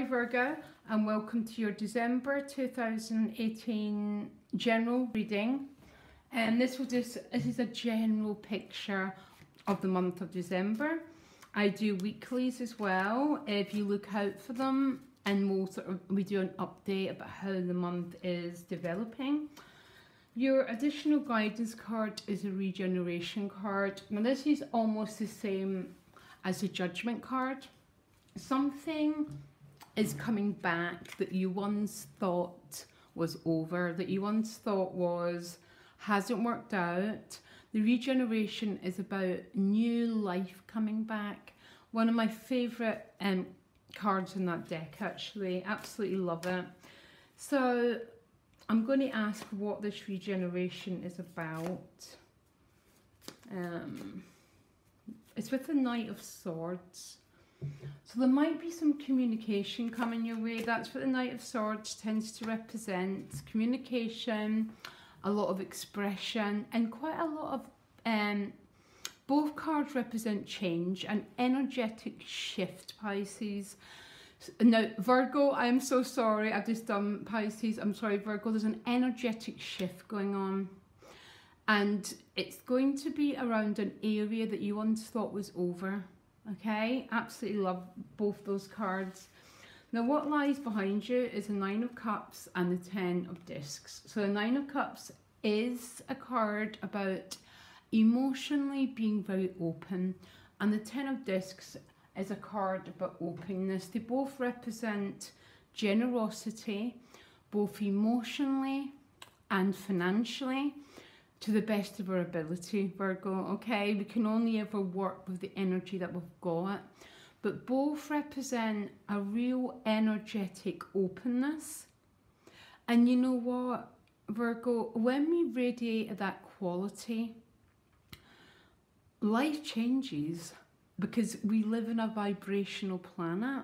Virgo, and welcome to your December 2018 general reading. And this is a general picture of the month of December. I do weeklies as well if you look out for them, and we do an update about how the month is developing. Your additional guidance card is a regeneration card. Now this is almost the same as a judgment card. Something is coming back that you once thought was over, that you once thought hasn't worked out. The regeneration is about new life coming back. One of my favourite cards in that deck, actually. Absolutely love it. So I'm going to ask what this regeneration is about. It's with the Knight of Swords. So there might be some communication coming your way. That's what the Knight of Swords tends to represent. Communication, a lot of expression, and quite a lot of... both cards represent change, an energetic shift, Pisces. Now, Virgo, I'm so sorry. I've just done Pisces. I'm sorry, Virgo. There's an energetic shift going on. And it's going to be around an area that you once thought was over. Okay, absolutely love both those cards. Now what lies behind you is the Nine of Cups and the Ten of Discs. So the Nine of Cups is a card about emotionally being very open, and the Ten of Discs is a card about openness. They both represent generosity, both emotionally and financially, to the best of our ability, Virgo, okay? We can only ever work with the energy that we've got, but both represent a real energetic openness. And you know what, Virgo, when we radiate that quality, life changes, because we live in a vibrational planet.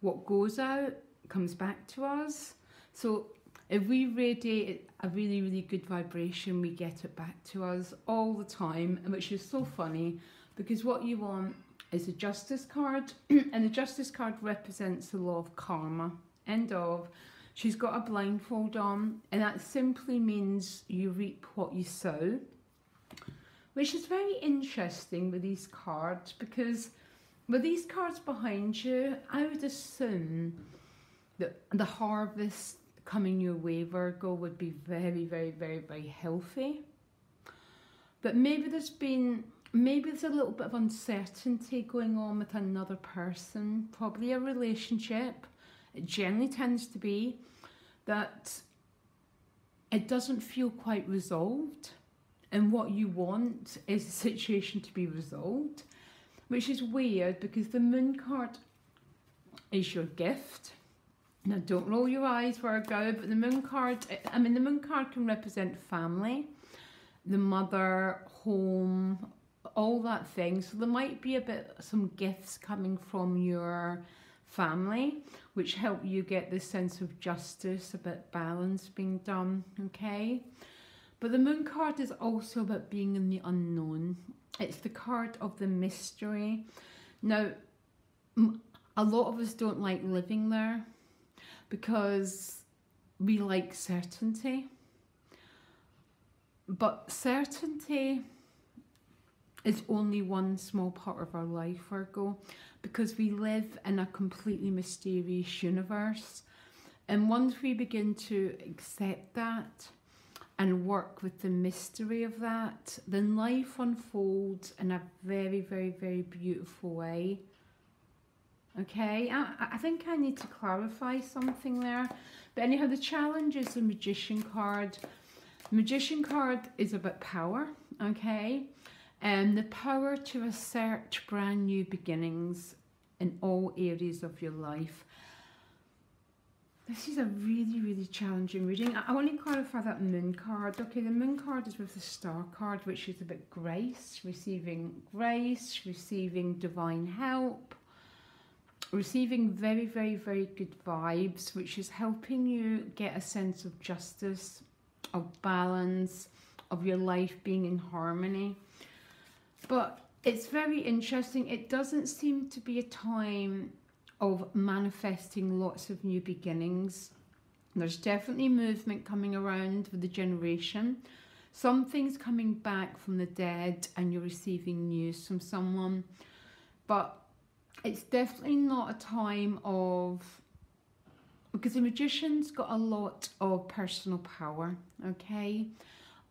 What goes out comes back to us. So if we radiate a really, really good vibration, we get it back to us all the time, which is so funny, because what you want is a Justice card, and the Justice card represents the law of karma. End of. She's got a blindfold on, and that simply means you reap what you sow, which is very interesting with these cards, because with these cards behind you, I would assume that the harvest coming your way, Virgo, would be very, very, very, very healthy. But maybe there's a little bit of uncertainty going on with another person, probably a relationship. It generally tends to be that it doesn't feel quite resolved, and what you want is the situation to be resolved, which is weird because the Moon card is your gift. Now, don't roll your eyes, Virgo, but the Moon card, the Moon card can represent family, the mother, home, all that thing. So there might be some gifts coming from your family, which help you get this sense of justice, a bit balance being done, okay? But the Moon card is also about being in the unknown. It's the card of the mystery. Now, a lot of us don't like living there, because we like certainty. But certainty is only one small part of our life, Virgo, because we live in a completely mysterious universe. And once we begin to accept that and work with the mystery of that, then life unfolds in a very, very, very beautiful way. Okay, I think I need to clarify something there. But anyhow, the challenge is the Magician card. The Magician card is about power, okay? And the power to assert brand new beginnings in all areas of your life. This is a really, really challenging reading. I want to clarify that Moon card. Okay, the Moon card is with the Star card, which is about grace, receiving divine help, receiving very, very, very good vibes, which is helping you get a sense of justice, of balance, of your life being in harmony. But it's very interesting. It doesn't seem to be a time of manifesting lots of new beginnings. There's definitely movement coming around with the generation. Something's coming back from the dead and you're receiving news from someone. But it's definitely not a time of... Because the Magician's got a lot of personal power, okay?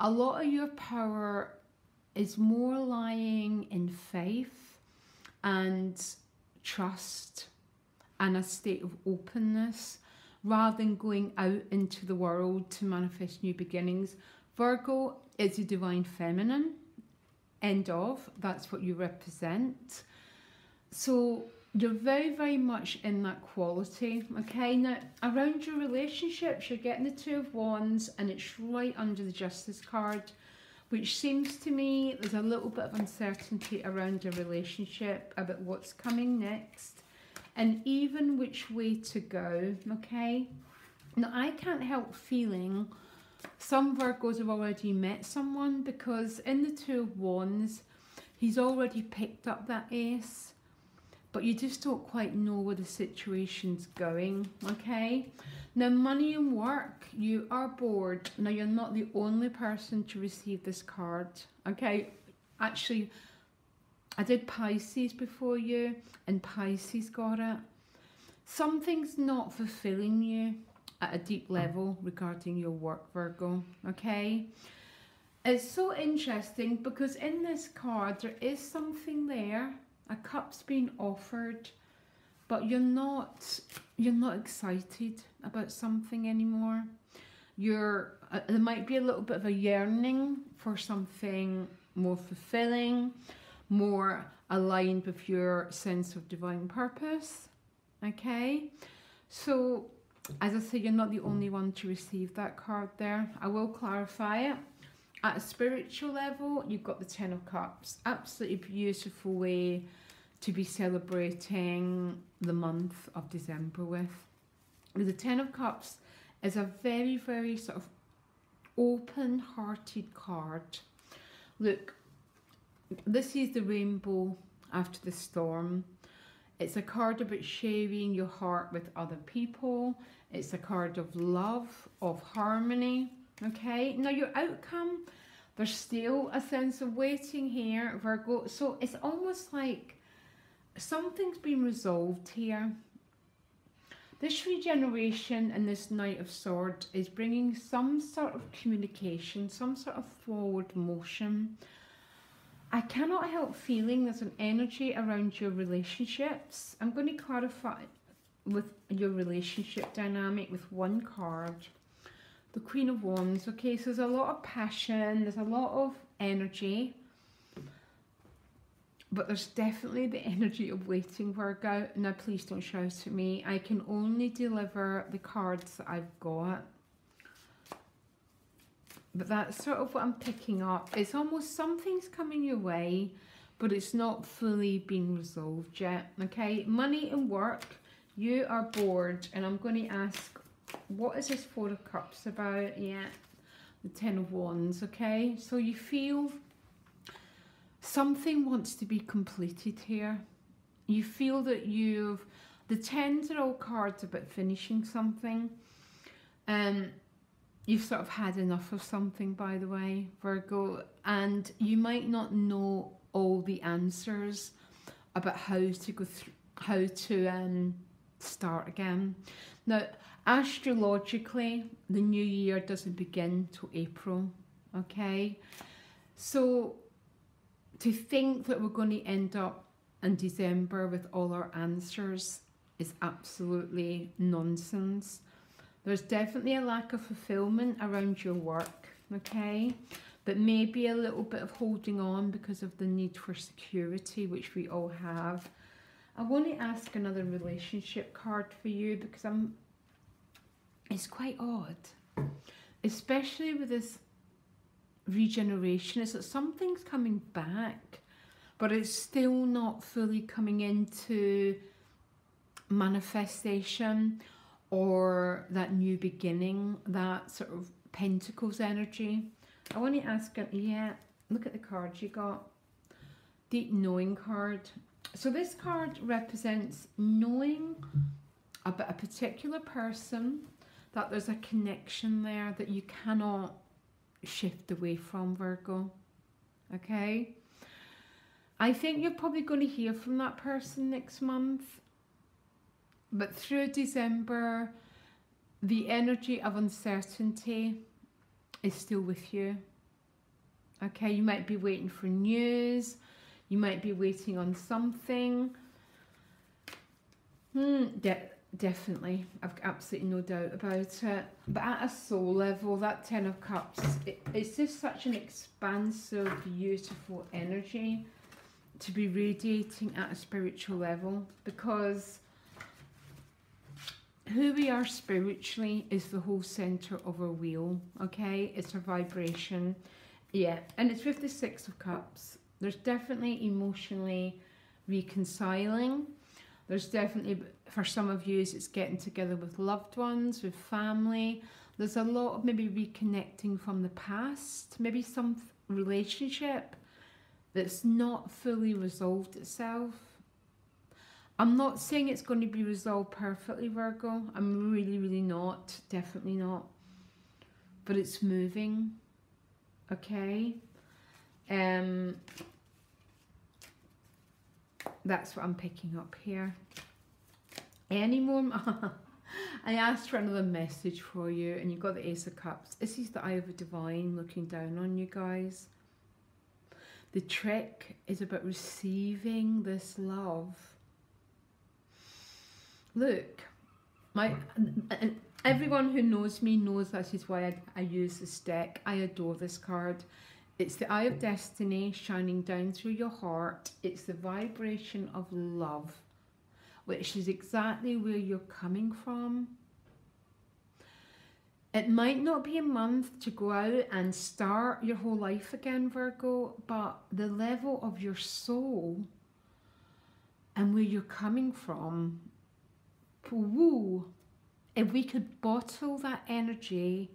A lot of your power is more lying in faith and trust and a state of openness rather than going out into the world to manifest new beginnings. Virgo is the divine feminine, end of, that's what you represent. So you're very, very much in that quality, okay? Now, around your relationships, you're getting the Two of Wands and it's right under the Justice card, which seems to me there's a little bit of uncertainty around your relationship about what's coming next and even which way to go, okay? Now, I can't help feeling some Virgos have already met someone because in the Two of Wands, he's already picked up that ace, but you just don't quite know where the situation's going, okay? Now, money and work, you are bored. Now, you're not the only person to receive this card, okay? Actually, I did Pisces before you, and Pisces got it. Something's not fulfilling you at a deep level regarding your work, Virgo, okay? It's so interesting because in this card, there is something there. A cup's being offered, but you're not excited about something anymore. There might be a little bit of a yearning for something more fulfilling, more aligned with your sense of divine purpose, okay? So, as I say, you're not the only one to receive that card there. I will clarify it. At a spiritual level, you've got the Ten of Cups. Absolutely beautiful way to be celebrating the month of December with. The Ten of Cups is a very, very sort of open-hearted card. Look, this is the rainbow after the storm. It's a card about sharing your heart with other people. It's a card of love, of harmony. Okay, now your outcome, there's still a sense of waiting here, Virgo. So it's almost like something's been resolved here. This regeneration and this Knight of Swords is bringing some sort of communication, some sort of forward motion. I cannot help feeling there's an energy around your relationships. I'm going to clarify with your relationship dynamic with one card. The Queen of Wands, okay, so there's a lot of passion, there's a lot of energy, but there's definitely the energy of waiting, Virgo. Now, please don't shout at me. I can only deliver the cards that I've got. But that's sort of what I'm picking up. It's almost something's coming your way, but it's not fully been resolved yet, okay? Money and work, you are bored, and I'm going to ask, what is this Four of Cups about? Yeah, the Ten of Wands, okay? So you feel something wants to be completed here. You feel that the Tens are all cards about finishing something. You've sort of had enough of something, by the way, Virgo, and you might not know all the answers about how to go through, how to start again. Now, astrologically, the new year doesn't begin till April, okay? So to think that we're going to end up in December with all our answers is absolutely nonsense. There's definitely a lack of fulfillment around your work, okay? But maybe a little bit of holding on because of the need for security, which we all have. I want to ask another relationship card for you because it's quite odd, especially with this regeneration. It's that something's coming back, but it's still not fully coming into manifestation or that new beginning, that sort of Pentacles energy. I want to ask, yeah, look at the cards you got. Deep Knowing card. So this card represents knowing about a particular person, that there's a connection there that you cannot shift away from, Virgo. Okay? I think you're probably going to hear from that person next month. But through December, the energy of uncertainty is still with you. Okay, you might be waiting for news. You might be waiting on something. Definitely. I've absolutely no doubt about it. But at a soul level, that Ten of Cups, it's just such an expansive, beautiful energy to be radiating at a spiritual level, because who we are spiritually is the whole center of our wheel, okay? It's our vibration. Yeah, and it's with the Six of Cups. There's definitely emotionally reconciling. There's definitely, for some of you, it's getting together with loved ones, with family. There's a lot of maybe reconnecting from the past, maybe some relationship that's not fully resolved itself. I'm not saying it's going to be resolved perfectly, Virgo. I'm really, really not. Definitely not. But it's moving. Okay? That's what I'm picking up here. Any more? I asked for another message for you, and you got the Ace of Cups. This is the Eye of the Divine looking down on you guys. The trick is about receiving this love. Look, everyone who knows me knows this is why I use this deck. I adore this card. It's the Eye of Destiny shining down through your heart. It's the vibration of love, which is exactly where you're coming from. It might not be a month to go out and start your whole life again, Virgo, but the level of your soul and where you're coming from, woo, if we could bottle that energy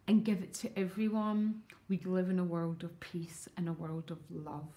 and give it to everyone, we'd live in a world of peace and a world of love.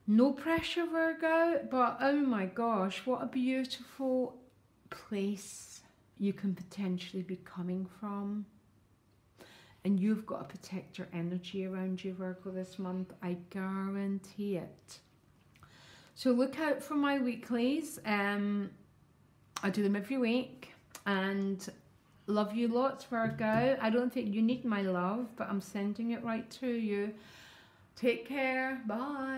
No pressure, Virgo, but oh my gosh, what a beautiful place you can potentially be coming from. And you've got to protect your energy around you, Virgo, this month. I guarantee it. So look out for my weeklies. I do them every week. And love you lots, Virgo. I don't think you need my love, but I'm sending it right to you. Take care. Bye.